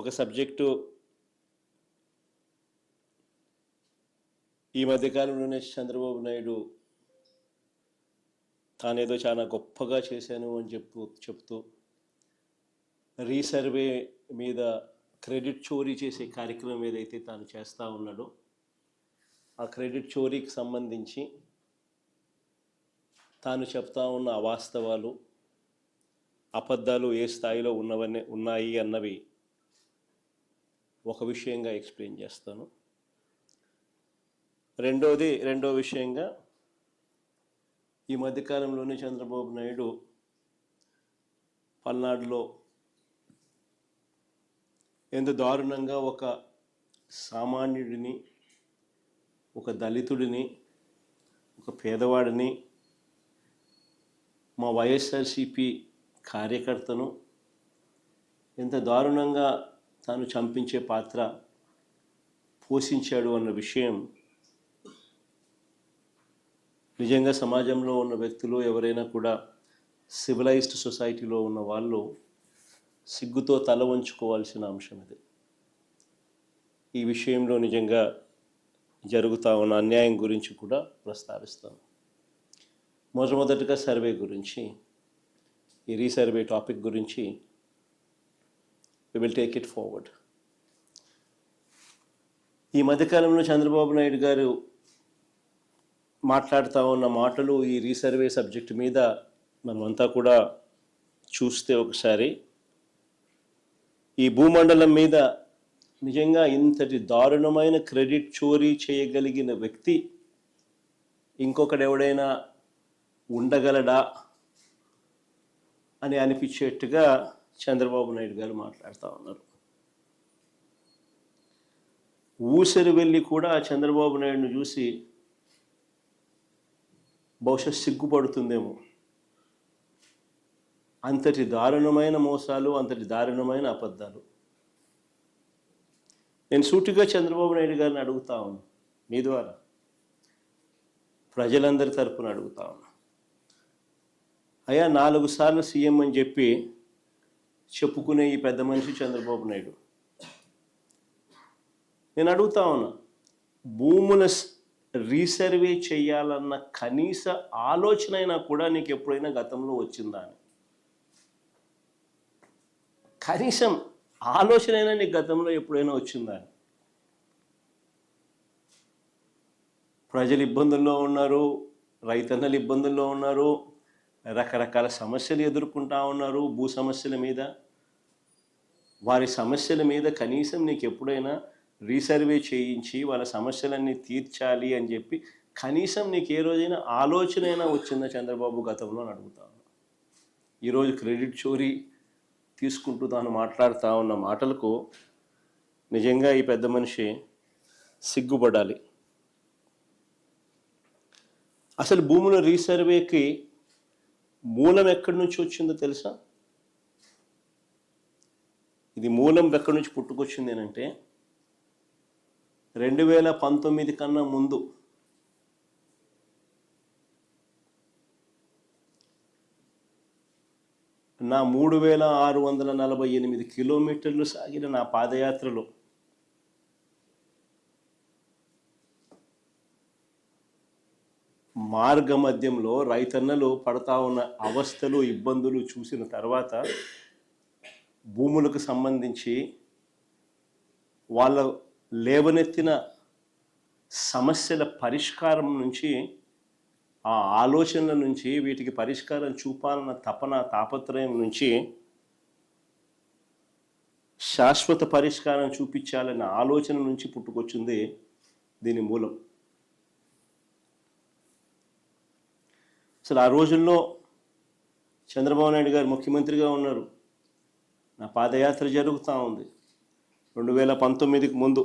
ఒక సబ్జెక్టు ఈ మధ్యకాలంలోనే చంద్రబాబు నాయుడు తానేదో చాలా గొప్పగా చేశాను అని చెప్తూ రీసర్వే మీద క్రెడిట్ చోరీ చేసే కార్యక్రమం ఏదైతే తాను చేస్తూ ఉన్నాడో ఆ క్రెడిట్ చోరీకి సంబంధించి తాను చెప్తా ఉన్న అవాస్తవాలు అబద్ధాలు ఏ స్థాయిలో ఉన్నాయి అన్నవి ఒక విషయంగా ఎక్స్ప్లెయిన్ చేస్తాను. రెండో విషయంగా ఈ మధ్యకాలంలోనే చంద్రబాబు నాయుడు పల్నాడులో ఎంత దారుణంగా ఒక సామాన్యుడిని, ఒక దళితుడిని, ఒక పేదవాడిని, మా వైఎస్ఆర్సిపి కార్యకర్తను ఎంత దారుణంగా తాను చంపించే పాత్ర పోషించాడు అన్న విషయం నిజంగా సమాజంలో ఉన్న వ్యక్తులు ఎవరైనా కూడా సివిలైజ్డ్ సొసైటీలో ఉన్న వాళ్ళు సిగ్గుతో తల వంచుకోవాల్సిన అంశం ఇది. ఈ విషయంలో నిజంగా జరుగుతూ ఉన్న అన్యాయం గురించి కూడా ప్రస్తావిస్తాను. మొట్టమొదటిగా సర్వే గురించి, ఈ రీసర్వే టాపిక్ గురించి we will take it forward. ఈ మధ్యకాలంలో చంద్రబాబు నాయుడు గారు మాట్లాడుతూ ఉన్న మాటలు ఈ రీసర్వే సబ్జెక్ట్ మీద మనమంతా కూడా చూస్తే ఒకసారి ఈ భూమండలం మీద నిజంగా ఇంతటి దారుణమైన క్రెడిట్ చోరీ చేయగలిగిన వ్యక్తి ఇంకొకడెవడైనా ఉండగలడా అని అనిపించేట్టుగా చంద్రబాబు నాయుడు గారు మాట్లాడుతూ ఉన్నారు. ఊసరి వెళ్ళి కూడా చంద్రబాబు నాయుడును చూసి బహుశా సిగ్గుపడుతుందేమో. అంతటి దారుణమైన మోసాలు, అంతటి దారుణమైన అబద్ధాలు. నేను సూటిగా చంద్రబాబు నాయుడు గారిని అడుగుతా ఉన్నాను, మీ ద్వారా ప్రజలందరి తరపున అడుగుతా ఉన్నా. అయ్యా, 4 సార్లు సీఎం అని చెప్పి చెప్పుకునే ఈ పెద్ద మనిషి చంద్రబాబు నాయుడు, నేను అడుగుతా ఉన్నా, భూముల రీసర్వే చేయాలన్న కనీస ఆలోచన అయినా కూడా నీకు ఎప్పుడైనా గతంలో వచ్చిందా అని? కనీసం ఆలోచన అయినా నీకు గతంలో ఎప్పుడైనా వచ్చిందా అని? ప్రజలు ఇబ్బందుల్లో ఉన్నారు, రైతన్నలు ఇబ్బందుల్లో ఉన్నారు, రకరకాల సమస్యలు ఎదుర్కొంటా ఉన్నారు. భూ సమస్యల మీద, వారి సమస్యల మీద కనీసం నీకు ఎప్పుడైనా రీసర్వే చేయించి వాళ్ళ సమస్యలన్నీ తీర్చాలి అని చెప్పి కనీసం నీకు ఏ రోజైనా ఆలోచన అయినా వచ్చిందా చంద్రబాబు గతంలో అని అడుగుతా ఉన్నా. ఈరోజు క్రెడిట్ చోరీ తీసుకుంటూ తాను మాట్లాడుతూ ఉన్న మాటలకు నిజంగా ఈ పెద్ద మనిషి సిగ్గుపడాలి. అసలు భూముల రీసర్వేకి మూలం ఎక్కడి నుంచి వచ్చిందో తెలుసా? ఇది మూలం ఎక్కడి నుంచి పుట్టుకొచ్చింది అంటే 2019 కన్నా ముందు నా 3648 కిలోమీటర్లు సాగిన నా పాదయాత్రలో మార్గ మధ్యంలో రైతన్నలు పడతా ఉన్న అవస్థలు, ఇబ్బందులు చూసిన తర్వాత భూములకు సంబంధించి వాళ్ళ లేవనెత్తిన సమస్యల పరిష్కారం నుంచి, ఆ ఆలోచనల నుంచి, వీటికి పరిష్కారం చూపాలన్న తాపత్రయం నుంచి శాశ్వత పరిష్కారం చూపించాలన్న ఆలోచన నుంచి పుట్టుకొచ్చింది దీని మూలం. అసలు ఆ రోజుల్లో చంద్రబాబు నాయుడు గారు ముఖ్యమంత్రిగా ఉన్నారు. నా పాదయాత్ర జరుగుతూ ఉంది. 2019కి ముందు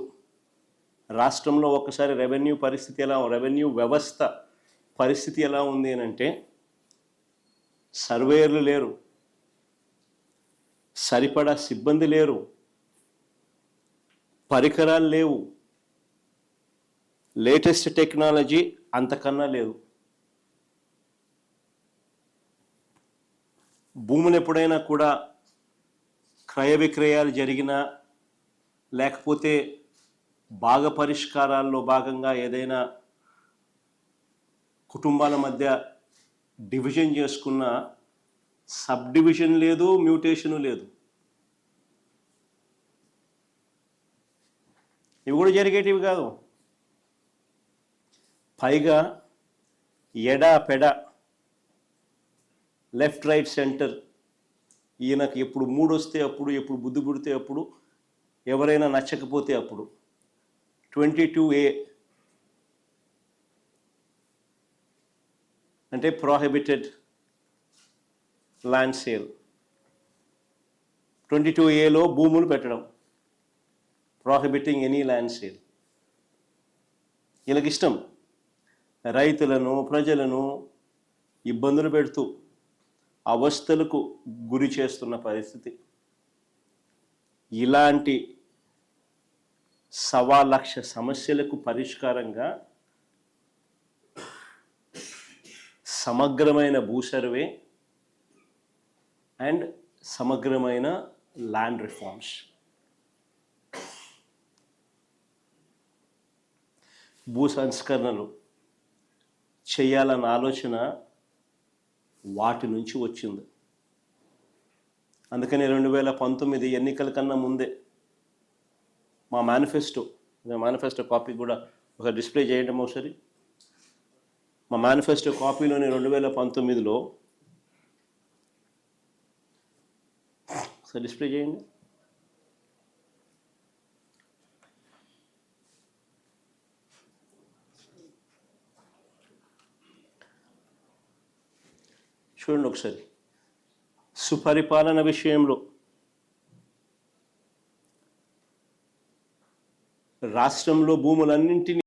రాష్ట్రంలో ఒక్కసారి రెవెన్యూ వ్యవస్థ పరిస్థితి ఎలా ఉంది అని అంటే, సర్వేయర్లు లేరు, సరిపడా సిబ్బంది లేరు, పరికరాలు లేవు, లేటెస్ట్ టెక్నాలజీ అంతకన్నా లేదు. భూములు ఎప్పుడైనా కూడా క్రయ విక్రయాలు జరిగినా, లేకపోతే భాగ పరిష్కారాల్లో భాగంగా ఏదైనా కుటుంబాల మధ్య డివిజన్ చేసుకున్న సబ్ డివిజన్ లేదు, మ్యూటేషను లేదు. ఇవి కూడా జరిగేటివి కాదు. పైగా ఎడా పెడ, లెఫ్ట్ రైట్ సెంటర్, ఈయనకు ఎప్పుడు మూడు వస్తే అప్పుడు, ఎప్పుడు బుద్ధి పుడితే అప్పుడు, ఎవరైనా నచ్చకపోతే అప్పుడు. 22A అంటే ప్రోహిబిటెడ్ ల్యాండ్ సేల్. 22Aలో భూములు పెట్టడం, ప్రోహిబిటింగ్ ఎనీ ల్యాండ్ సేల్. వీళ్ళకి ఇష్టం రైతులను, ప్రజలను ఇబ్బందులు పెడుతూ అవస్థలకు గురి చేస్తున్న పరిస్థితి. ఇలాంటి 1,00,000 సమస్యలకు పరిష్కారంగా సమగ్రమైన భూ సర్వే అండ్ సమగ్రమైన ల్యాండ్ రిఫార్మ్స్. భూ సంస్కరణలు చేయాలన్న ఆలోచన వాటి నుంచి వచ్చింది. అందుకని 2019 ఎన్నికల కన్నా ముందే మా మేనిఫెస్టో కాపీ కూడా ఒక డిస్ప్లే చేయండి ఒకసారి. మా మేనిఫెస్టో కాపీలోని 2019లో ఒకసారి డిస్ప్లే చేయండి. చూడండి ఒకసారి. సుపరిపాలన విషయంలో రాష్ట్రంలో భూములన్నింటినీ